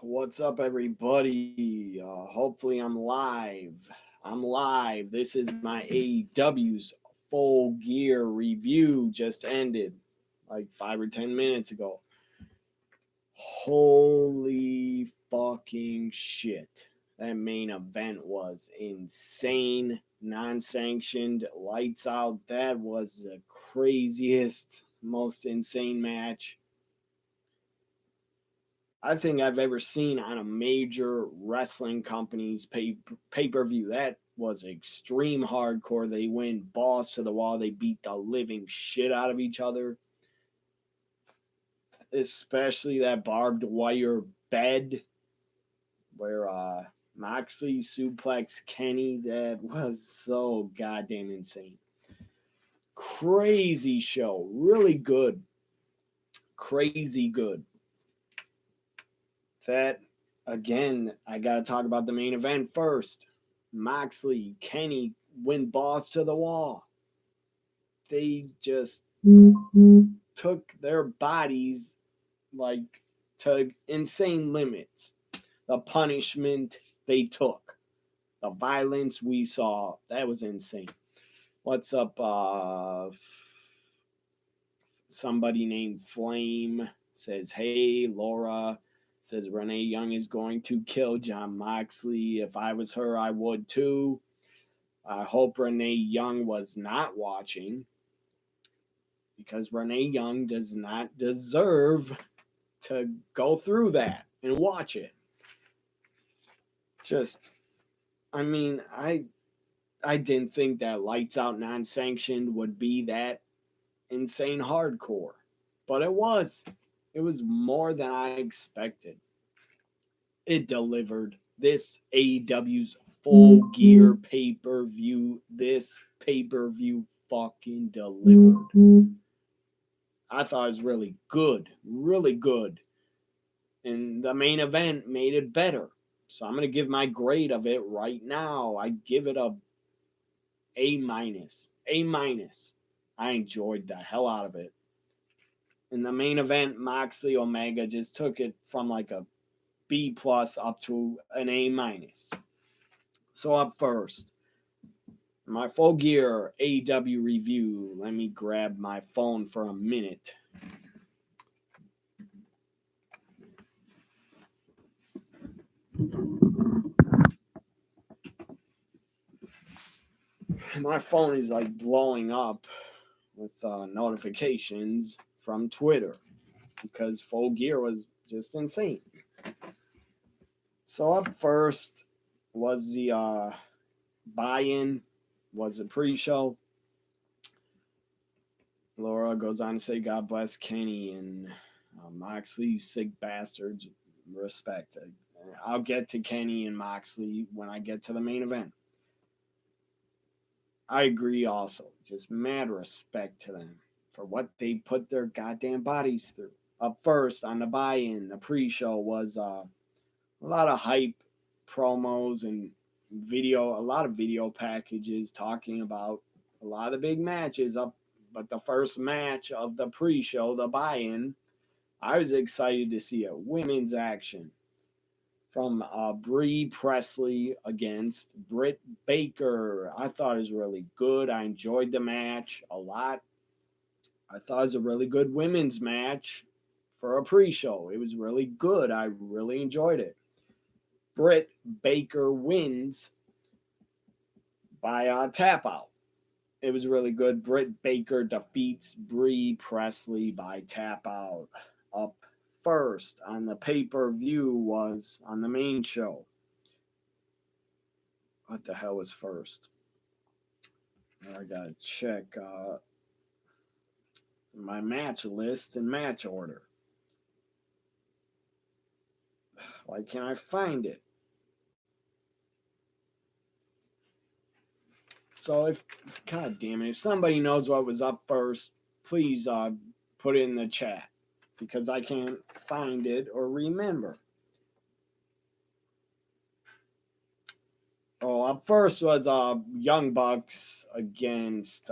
What's up, everybody? Hopefully, I'm live. I'm live. This is my AEW's full gear review. Just ended like 5 or 10 minutes ago. Holy fucking shit. That main event was insane, non sanctioned, lights out. That was the craziest, most insane match I think I've ever seen on a major wrestling company's pay per view. That was extreme hardcore. They went balls to the wall. They beat the living shit out of each other, especially that barbed wire bed where Moxley suplexed Kenny. That was so goddamn insane. Crazy show. Really good. Crazy good. That again, I gotta talk about the main event first. Moxley, Kenny went balls to the wall. They just took their bodies like to insane limits. The punishment they took, the violence we saw, that was insane. What's up, somebody named Flame says, hey, Laura. Says Renee Young is going to kill John Moxley. If I was her, I would too. I hope Renee Young was not watching because Renee Young does not deserve to go through that and watch it. Just, I mean, I didn't think that Lights Out non-sanctioned would be that insane hardcore, but it was. It was more than I expected. It delivered. This AEW's full gear pay-per-view. This pay-per-view fucking delivered. I thought it was really good. Really good. And the main event made it better. So I'm going to give my grade of it right now. I give it a A minus. A minus. I enjoyed the hell out of it. In the main event, Moxley Omega just took it from like a B plus up to an A minus. So up first, my full gear AEW review. Let me grab my phone for a minute. My phone is like blowing up with notifications from Twitter because full gear was just insane. So up first was the buy-in, was the pre-show. Laura goes on to say, God bless Kenny and Moxley, sick bastards, respect. I'll get to Kenny and Moxley when I get to the main event. I agree also. Just mad respect to them for what they put their goddamn bodies through. Up first on the buy-in, the pre-show was a lot of hype promos and a lot of video packages talking about a lot of the big matches up. But the first match of the pre-show, the buy-in, I was excited to see a women's action from Brie Presley against Britt Baker. I thought it was really good. I enjoyed the match a lot. I thought it was a really good women's match for a pre-show. It was really good. I really enjoyed it. Britt Baker wins by tap out. It was really good. Britt Baker defeats Brie Presley by tap out. Up first on the pay-per-view was on the main show. What the hell was first? I gotta check my match list and match order. Why can't I find it? So God damn it, if somebody knows what was up first, please put it in the chat because I can't find it or remember. Oh, up first was Young Bucks against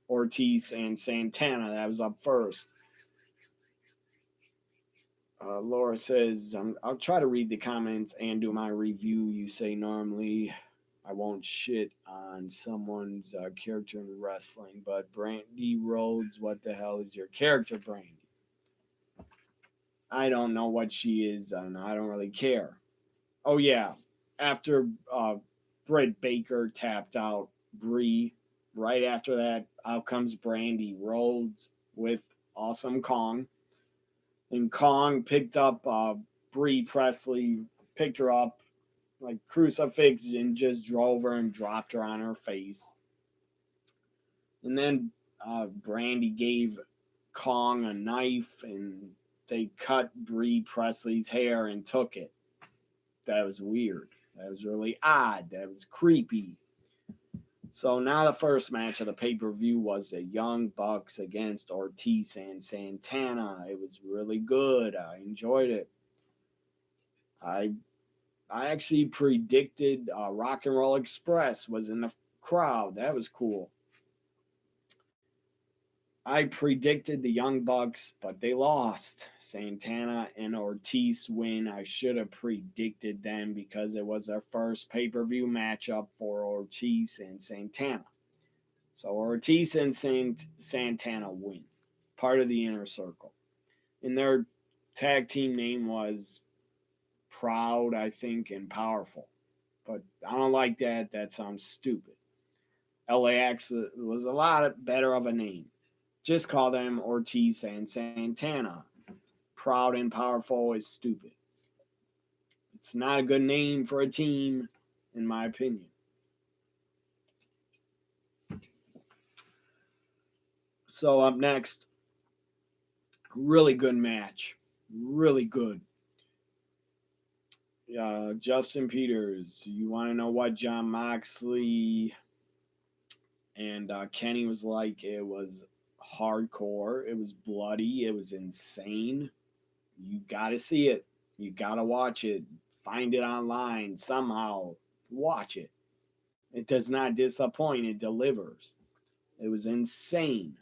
Ortiz and Santana. That was up first. Laura says, I'll try to read the comments and do my review. You say normally I won't shit on someone's character in wrestling, but Brandy Rhodes, what the hell is your character, Brandy? I don't know what she is, and I don't really care. Oh, yeah. After Britt Baker tapped out Bree, right after that, out comes Brandy Rhodes with Awesome Kong. And Kong picked up Bree Presley, picked her up like crucifix, and just drove her and dropped her on her face. And then Brandy gave Kong a knife, and they cut Bree Presley's hair and took it. That was weird. That was really odd. That was creepy. So now the first match of the pay-per-view was the Young Bucks against Ortiz and Santana. It was really good. I enjoyed it. I I actually predicted Rock and Roll Express was in the crowd. That was cool. I predicted the Young Bucks, but they lost. Santana and Ortiz win. I should have predicted them because it was their first pay per view matchup for Ortiz and Santana. So Ortiz and Santana win. Part of the inner circle. And their tag team name was Proud, I think, and Powerful. But I don't like that. That sounds stupid. LAX was a lot better of a name. Just call them Ortiz and Santana. Proud and Powerful is stupid. It's not a good name for a team, in my opinion. So up next, really good match. Really good. Justin Peters, you want to know what John Moxley and Kenny was like? It was hardcore. It was bloody. It was insane. You got to see it. You got to watch it. Find it online somehow. Watch it. It does not disappoint. It delivers. It was insane.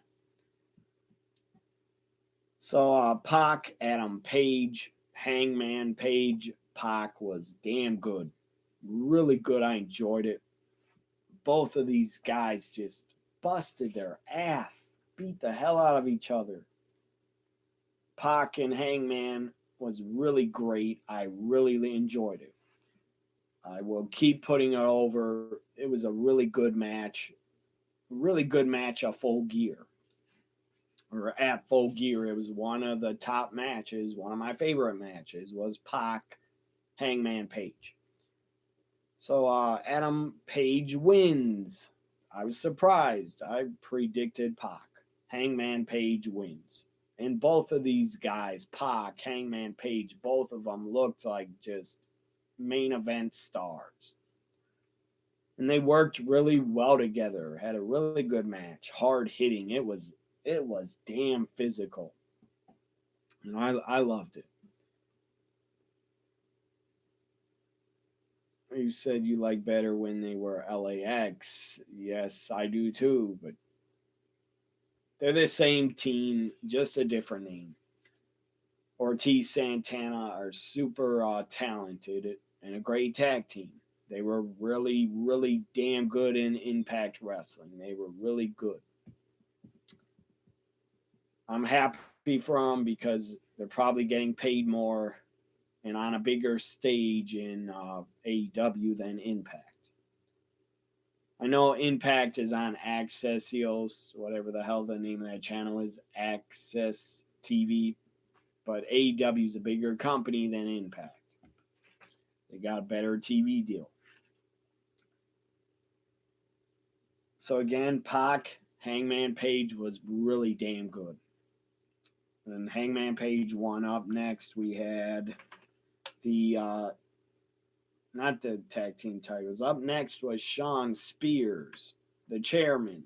So Pac, Adam Page, Hangman Page, Pac was damn good. Really good. I enjoyed it. Both of these guys just busted their ass, beat the hell out of each other. Pac and Hangman was really great. I really enjoyed it. I will keep putting it over. It was a really good match. Really good match of Full Gear. Or at Full Gear. It was one of the top matches. One of my favorite matches was Pac Hangman Page. So Adam Page wins. I was surprised. I predicted Pac. Hangman Page wins. And both of these guys, Pac, Hangman Page, both of them looked like just main event stars. And they worked really well together. Had a really good match, hard hitting. It was damn physical. And I loved it. You said you like better when they were LAX. Yes, I do too, but they're the same team, just a different name. Ortiz Santana are super talented and a great tag team. They were really damn good in Impact Wrestling. They were really good. I'm happy for them because they're probably getting paid more and on a bigger stage in AEW than Impact. I know Impact is on Accessios, whatever the hell the name of that channel is, Access TV, but AEW is a bigger company than Impact. They got a better TV deal. So again, Pac, Hangman Page was really damn good. And Hangman Page won. Up next, we had the not the tag team titles. Up next was Sean Spears, the chairman.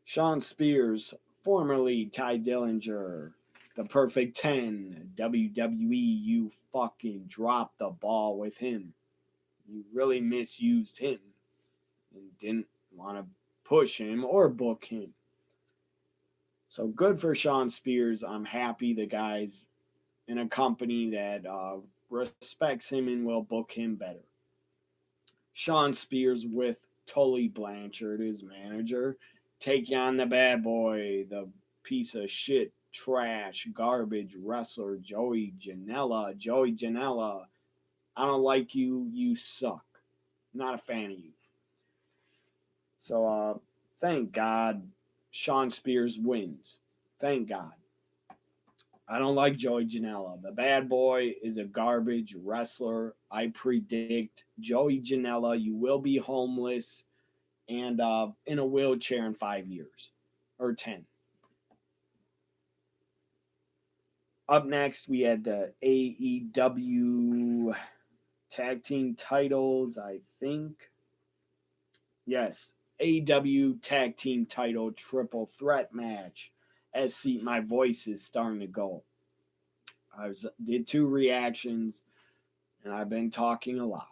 Sean Spears, formerly Ty Dillinger, the Perfect 10, WWE, you fucking dropped the ball with him. You really misused him and didn't want to push him or book him. So good for Sean Spears. I'm happy the guy's in a company that respects him and will book him better. Sean Spears with Tully Blanchard, his manager, taking on the bad boy, the piece of shit, trash, garbage wrestler Joey Janela. Joey Janela, I don't like you. You suck. Not a fan of you. So, thank God Sean Spears wins. Thank God. I don't like Joey Janela. The bad boy is a garbage wrestler. I predict Joey Janela, you will be homeless and in a wheelchair in 5 years or 10. Up next, we had the AEW tag team titles, I think. Yes, AEW tag team title triple threat match. SC, my voice is starting to go. Did two reactions, and I've been talking a lot.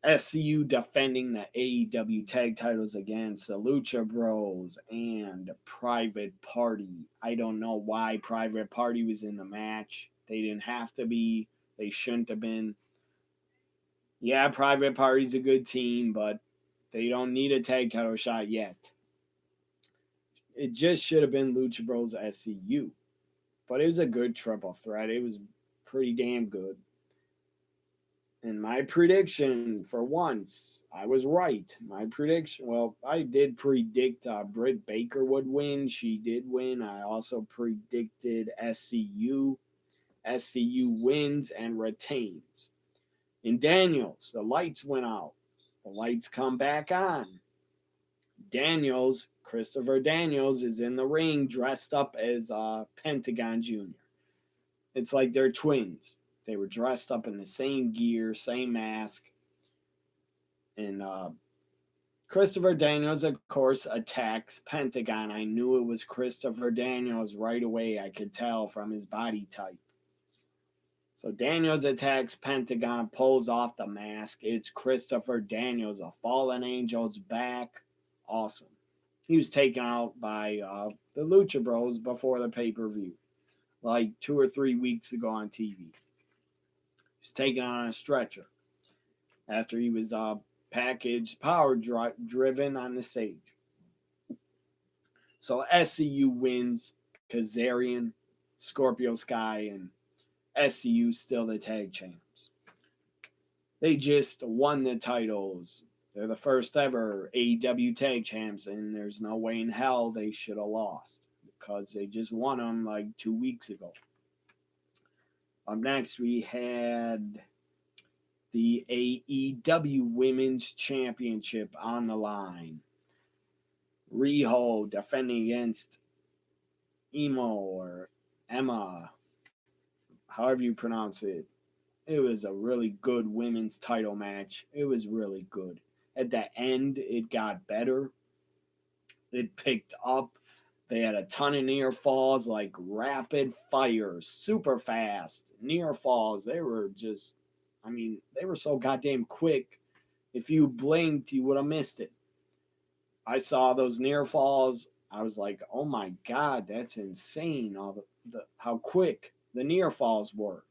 SCU defending the AEW tag titles against the Lucha Bros and Private Party. I don't know why Private Party was in the match. They didn't have to be. They shouldn't have been. Yeah, Private Party's a good team, but they don't need a tag title shot yet. It just should have been Lucha Bros SCU. But it was a good triple threat. It was pretty damn good. And my prediction, for once, I was right. My prediction, well, I did predict Britt Baker would win. She did win. I also predicted SCU. SCU wins and retains. In Daniels, the lights went out. The lights come back on. Christopher Daniels, is in the ring dressed up as Pentagon Jr. It's like they're twins. They were dressed up in the same gear, same mask. And Christopher Daniels, of course, attacks Pentagon. I knew it was Christopher Daniels right away. I could tell from his body type. So Daniels attacks Pentagon, pulls off the mask. It's Christopher Daniels, a fallen angel's back. Awesome. He was taken out by the Lucha Bros before the pay-per-view, like 2 or 3 weeks ago on TV. He's taken on a stretcher after he was packaged, driven on the stage. So SCU wins. Kazarian, Scorpio Sky, and SCU still the tag champs. They just won the titles. They're the first ever AEW tag champs, and there's no way in hell they should have lost because they just won them like 2 weeks ago. Up next, we had the AEW Women's Championship on the line. Riho defending against Emo or Emma, however you pronounce it. It was a really good women's title match. It was really good. At the end, it got better. It picked up. They had a ton of near falls, like rapid fire, super fast near falls. They were just, they were so goddamn quick. If you blinked, you would have missed it. I saw those near falls. I was like, oh my God, that's insane. All how quick the near falls were.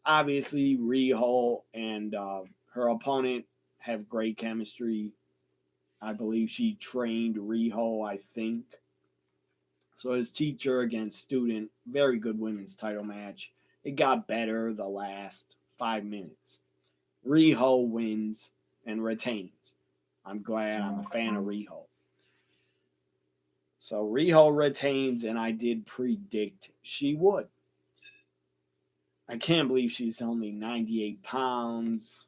Obviously, Riho and her opponent have great chemistry. I believe she trained Riho, I think. So his teacher against student, very good women's title match. It got better the last 5 minutes. Riho wins and retains. I'm glad. I'm a fan of Riho. So Riho retains, and I did predict she would. I can't believe she's only 98 pounds.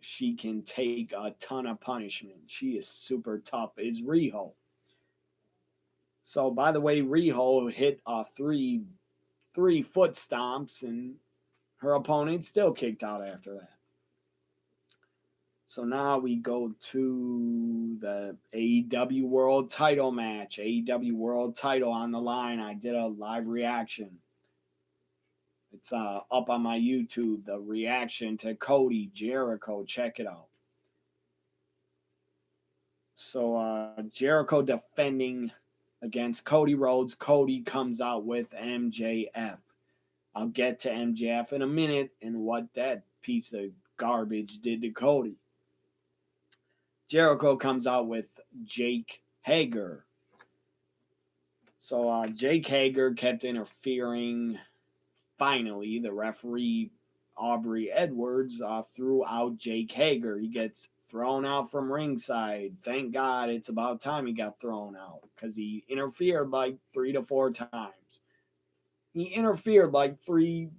She can take a ton of punishment. She is super tough. Is Riho. So, by the way, Riho hit three foot stomps, and her opponent still kicked out after that. So now we go to the AEW World Title match. AEW World Title on the line. I did a live reaction. It's up on my YouTube. The reaction to Cody Jericho. Check it out. So Jericho defending against Cody Rhodes. Cody comes out with MJF. I'll get to MJF in a minute and what that piece of garbage did to Cody. Jericho comes out with Jake Hager. So Jake Hager kept interfering. Finally, the referee, Aubrey Edwards, threw out Jake Hager. He gets thrown out from ringside. Thank God it's about time he got thrown out because he interfered like 3 to 4 times. He interfered like three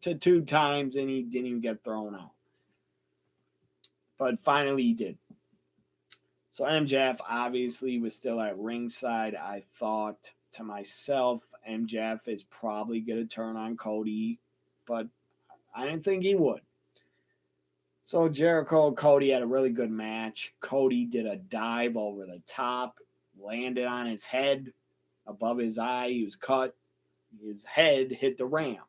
to 2 times and he didn't even get thrown out. But finally he did. So MJF obviously was still at ringside. I thought to myself, MJF is probably going to turn on Cody, but I didn't think he would. So Jericho and Cody had a really good match. Cody did a dive over the top, landed on his head above his eye. He was cut. His head hit the ramp.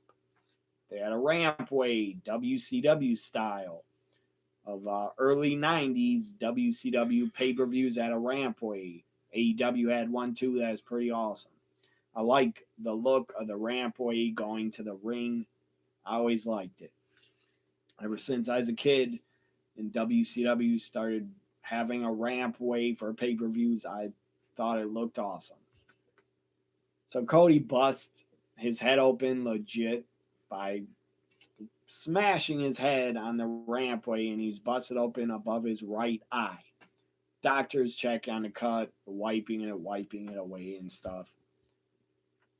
They had a rampway, WCW style. Of early 90s WCW pay-per-views at a rampway. AEW had one too that was pretty awesome. I like the look of the rampway going to the ring. I always liked it. Ever since I was a kid and WCW started having a rampway for pay-per-views, I thought it looked awesome. So Cody busts his head open legit by smashing his head on the rampway, and he's busted open above his right eye. Doctors check on the cut, wiping it away and stuff.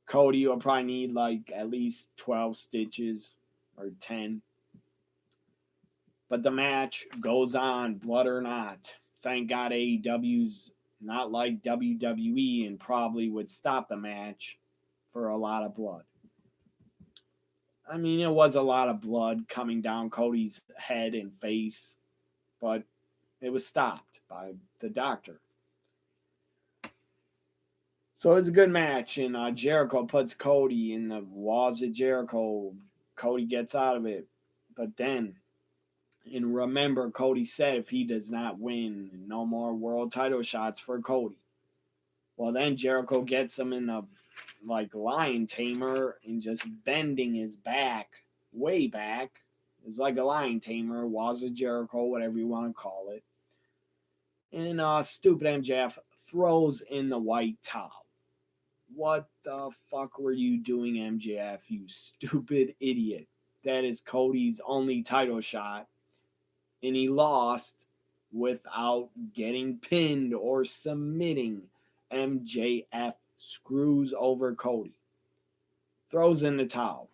Cody will probably need like at least 12 stitches or 10. But the match goes on, blood or not. Thank God AEW's not like WWE and probably would stop the match for a lot of blood. I mean, it was a lot of blood coming down Cody's head and face, but it was stopped by the doctor. So it's a good match, and Jericho puts Cody in the walls of Jericho. Cody gets out of it, but then, and remember, Cody said if he does not win, no more world title shots for Cody. Well, then Jericho gets him in the lion tamer and just bending his back way back. It's like a lion tamer, walls of Jericho, whatever you want to call it. And stupid MJF throws in the white towel. What the fuck were you doing, MJF, you stupid idiot? That is Cody's only title shot. And he lost without getting pinned or submitting. MJF screws over Cody. Throws in the towel.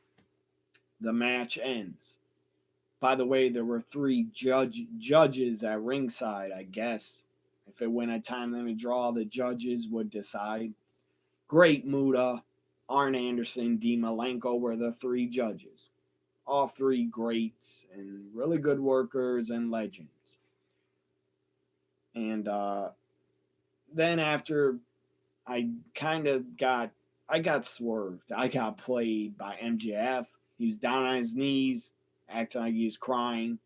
The match ends. By the way, there were 3 judges at ringside, I guess. If it went a time limit draw, the judges would decide. Great Muta, Arn Anderson, Dean Malenko were the 3 judges. All 3 greats and really good workers and legends. And then after I got swerved. I got played by MJF. He was down on his knees, acting like he was crying,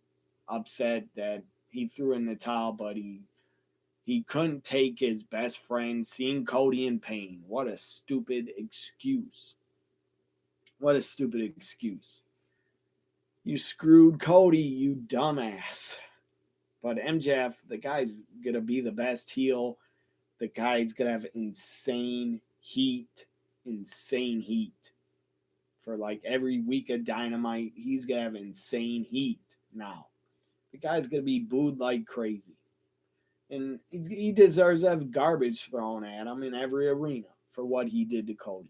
upset that he threw in the towel, but he couldn't take his best friend seeing Cody in pain. What a stupid excuse. What a stupid excuse. You screwed Cody, you dumbass. But MJF, the guy's going to be the best heel. The guy's going to have insane heat. For like every week of Dynamite, he's going to have insane heat now. The guy's going to be booed like crazy. And he deserves to have garbage thrown at him in every arena for what he did to Cody.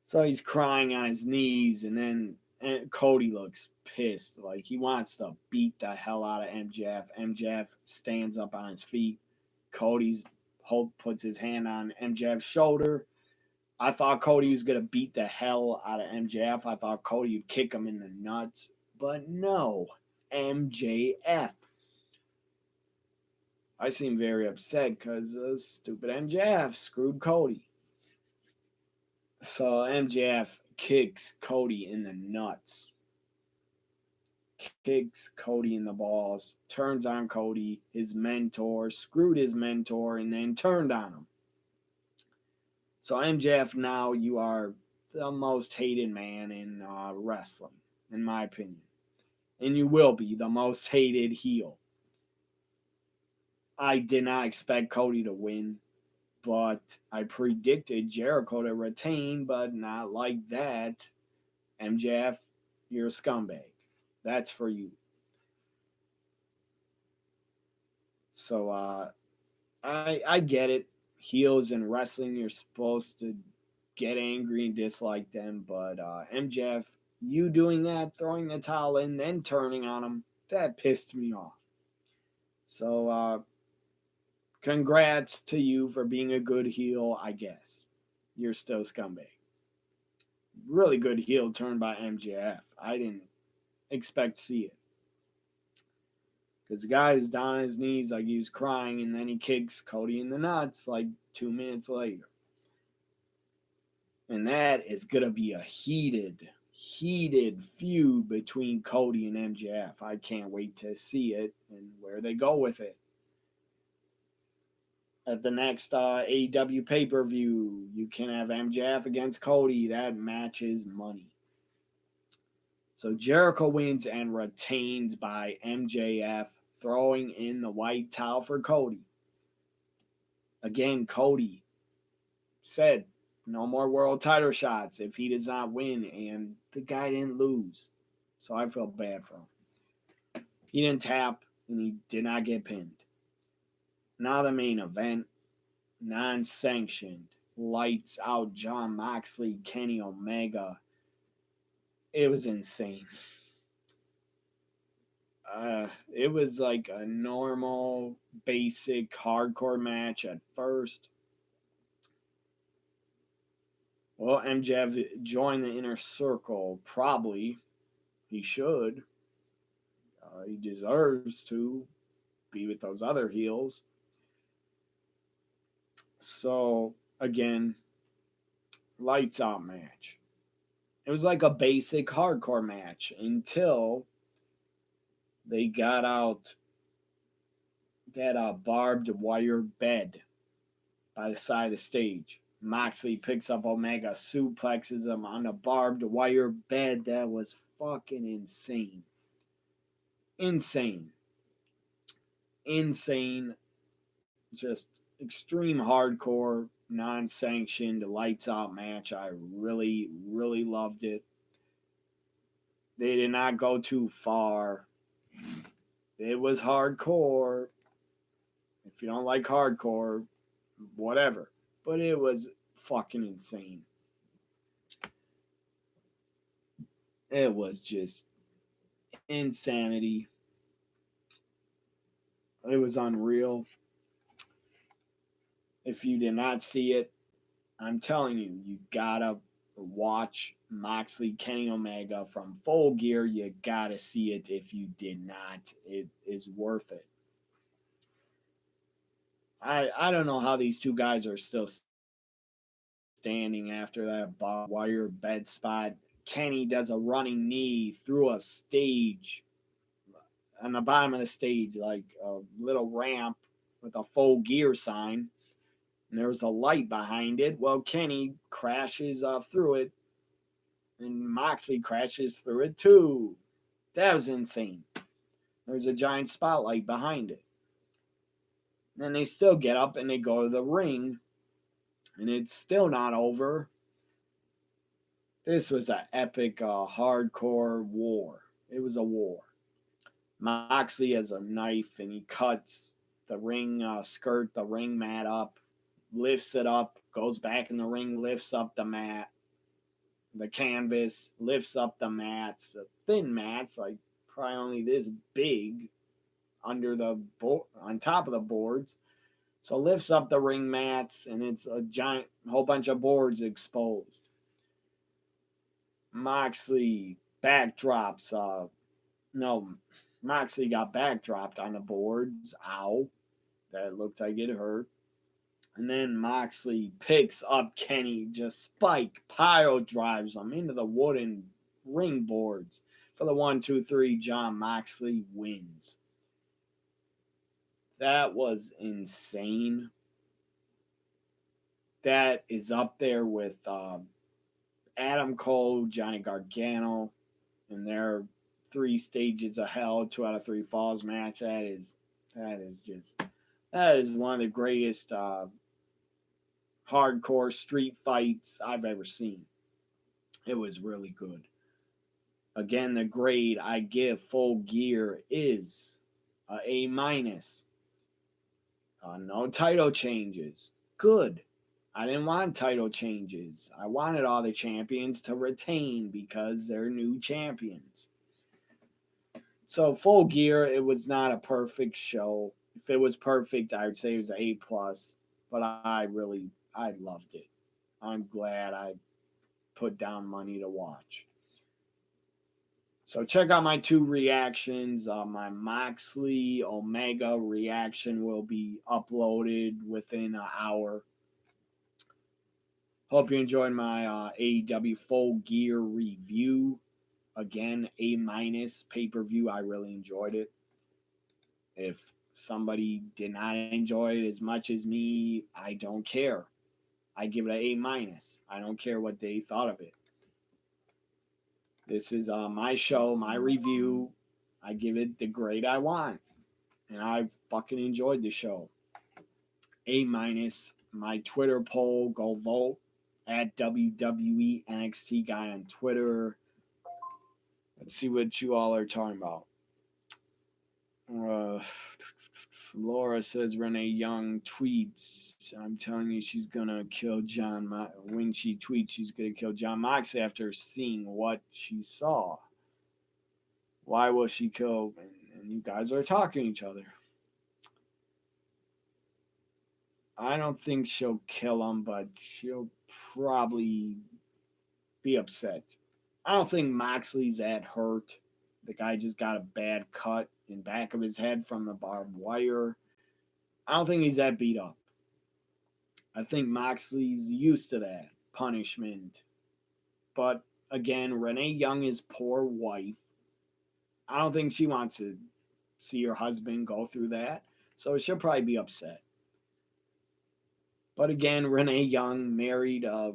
So he's crying on his knees, and Cody looks pissed. Like he wants to beat the hell out of MJF. MJF stands up on his feet. Cody's puts his hand on MJF's shoulder. I thought Cody was going to beat the hell out of MJF. I thought Cody would kick him in the nuts. But no, MJF. I seem very upset because stupid MJF screwed Cody. So MJF kicks Cody in the nuts. kicks Cody in the balls, turns on Cody, his mentor, screwed his mentor, and then turned on him. So MJF, now you are the most hated man in wrestling, in my opinion. And you will be the most hated heel. I did not expect Cody to win, but I predicted Jericho to retain, but not like that. MJF, you're a scumbag. That's for you. So I get it. Heels in wrestling, you're supposed to get angry and dislike them, but MJF, you doing that, throwing the towel in, then turning on him, that pissed me off. So congrats to you for being a good heel, I guess. You're still scumbag. Really good heel turn by MJF. I didn't expect to see it. Because the guy was down on his knees like he was crying, and then he kicks Cody in the nuts like 2 minutes later. And that is going to be a heated feud between Cody and MJF. I can't wait to see it and where they go with it. At the next AEW pay-per-view, you can have MJF against Cody. That match is money. So Jericho wins and retains by MJF, throwing in the white towel for Cody. Again, Cody said no more world title shots if he does not win, and the guy didn't lose. So I feel bad for him. He didn't tap, and he did not get pinned. Now the main event, non-sanctioned, lights out John Moxley, Kenny Omega. It was insane. It was like a normal, basic, hardcore match at first. Well, MJF joined the inner circle. Probably. He should. He deserves to be with those other heels. So, again, lights out match. It was like a basic hardcore match until they got out that barbed wire bed by the side of the stage. Moxley picks up Omega, suplexes him on a barbed wire bed. That was fucking insane. Insane. Insane. Just extreme hardcore, non-sanctioned, lights out match. I really loved it. They did not go too far. It was hardcore. If you don't like hardcore, whatever. But it was fucking insane. It was just insanity. It was unreal. If you did not see it, I'm telling you, you gotta watch Moxley Kenny Omega from Full Gear. You gotta see it if you did not. It is worth it. I don't know how these two guys are still standing after that barbed wire bed spot. Kenny does a running knee through a stage on the bottom of the stage, like a little ramp with a Full Gear sign. And there's a light behind it. Well, Kenny crashes through it, and Moxley crashes through it too. That was insane. There's a giant spotlight behind it. Then they still get up and they go to the ring, and it's still not over. This was an epic hardcore war. It was a war. Moxley has a knife and he cuts the ring skirt, the ring mat up, lifts it up, goes back in the ring, lifts up the mat, the canvas, lifts up the mats, the thin mats, like probably only this big under the on top of the boards. So lifts up the ring mats, and it's a giant whole bunch of boards exposed. Moxley backdrops. No, Moxley got backdropped on the boards. Ow, that looked like it hurt. And then Moxley picks up Kenny, just spike pile drives him into the wooden ring boards. for the 1, 2, 3, John Moxley wins. That was insane. That is up there with Adam Cole, Johnny Gargano, and their 3 stages of hell, 2 out of 3 falls match. That is one of the greatest hardcore street fights I've ever seen. It was really good. Again, the grade I give Full Gear is A minus. No title changes. Good. I didn't want title changes. I wanted all the champions to retain because they're new champions. So Full Gear, it was not a perfect show. If it was perfect, I would say it was an A plus. But I loved it. I'm glad I put down money to watch. So check out my 2 reactions. My Moxley Omega reaction will be uploaded within an hour. Hope you enjoyed my AEW Full Gear review. Again, A minus pay-per-view. I really enjoyed it. If somebody did not enjoy it as much as me, I don't care. I give it an A minus. I don't care what they thought of it. This is my show, my review. I give it the grade I want. And I fucking enjoyed the show. A minus. My Twitter poll, go vote at WWE NXT guy on Twitter. Let's see what you all are talking about. Laura says Renee Young tweets, I'm telling you she's gonna kill when she tweets she's gonna kill John Mox after seeing what she saw. Why will she kill? And you guys are talking to each other. I don't think she'll kill him, but she'll probably be upset. I don't think Moxley's that hurt. The guy just got a bad cut in back of his head from the barbed wire. I don't think he's that beat up. I think Moxley's used to that punishment. But again, Renee Young is poor wife. I don't think she wants to see her husband go through that. So she'll probably be upset. But again, Renee Young married a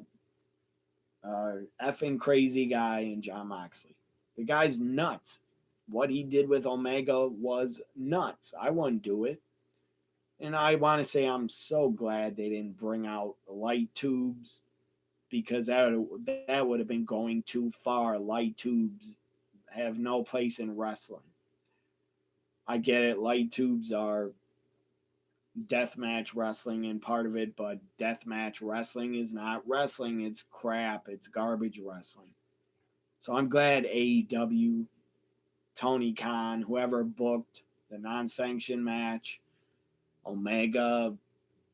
effing crazy guy in John Moxley. The guy's nuts. What he did with Omega was nuts. I wouldn't do it. And I want to say I'm so glad they didn't bring out light tubes because that would have been going too far. Light tubes have no place in wrestling. I get it. Light tubes are deathmatch wrestling and part of it, but deathmatch wrestling is not wrestling. It's crap. It's garbage wrestling. So I'm glad AEW, Tony Khan, whoever booked the non-sanctioned match, Omega,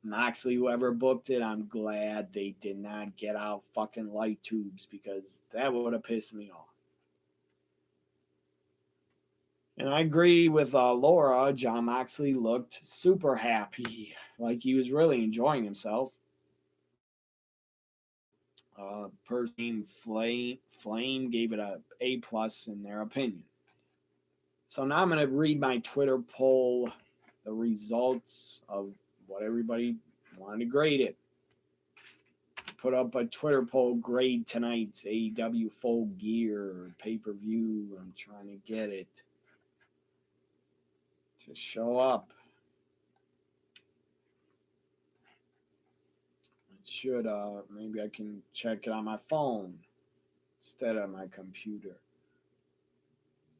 Moxley, whoever booked it, I'm glad they did not get out fucking light tubes because that would have pissed me off. And I agree with Laura. John Moxley looked super happy, like he was really enjoying himself. Person named Flame gave it a A plus in their opinion. So now I'm going to read my Twitter poll, the results of what everybody wanted to grade it. Put up a Twitter poll, grade tonight's AEW Full Gear pay-per-view. I'm trying to get it to show up. It should, maybe I can check it on my phone instead of my computer.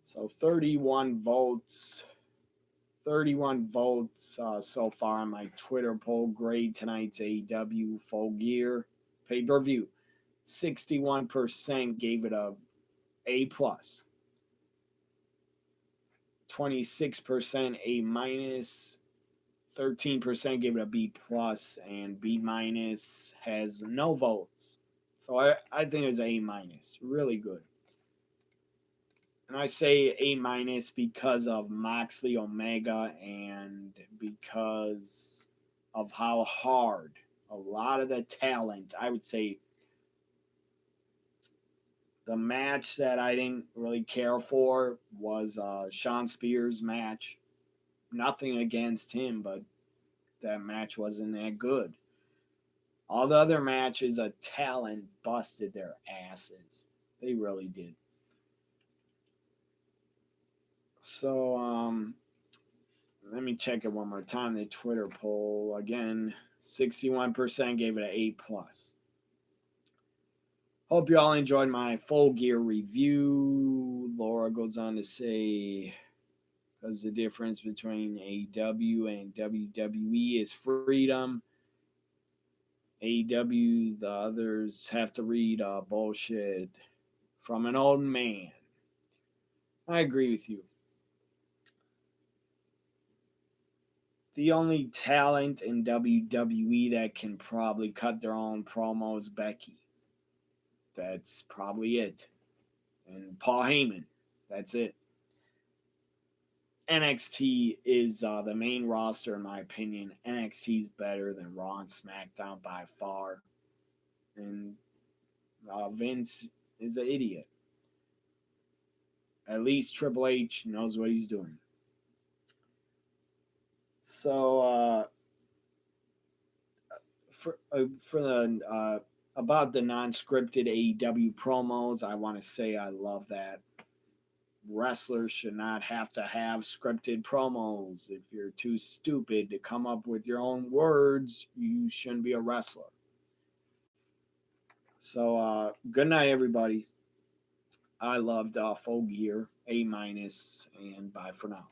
So 31 votes. 31 votes so far on my Twitter poll. Grade tonight's AEW Full Gear pay-per-view. 61% gave it a A plus. 26% A minus. 13% gave it a B plus, and B minus has no votes. So I think it was A minus. Really good. And I say A minus because of Moxley Omega and because of how hard a lot of the talent, I would say The match that I didn't really care for was Sean Spears' match. Nothing against him, but that match wasn't that good. All the other matches, a talent busted their asses. They really did. So, let me check it one more time. The Twitter poll again, 61% gave it an A plus. Hope you all enjoyed my Full Gear review. Laura goes on to say, because the difference between AEW and WWE is freedom. AEW, the others have to read bullshit from an old man. I agree with you. The only talent in WWE that can probably cut their own promos, Becky. That's probably it. And Paul Heyman. That's it. NXT is the main roster, in my opinion. NXT is better than Raw and SmackDown by far. And Vince is an idiot. At least Triple H knows what he's doing. So for the about the non-scripted AEW promos, I want to say I love that. Wrestlers should not have to have scripted promos. If you're too stupid to come up with your own words, you shouldn't be a wrestler. So good night, everybody. I loved Full Gear, A minus, and bye for now.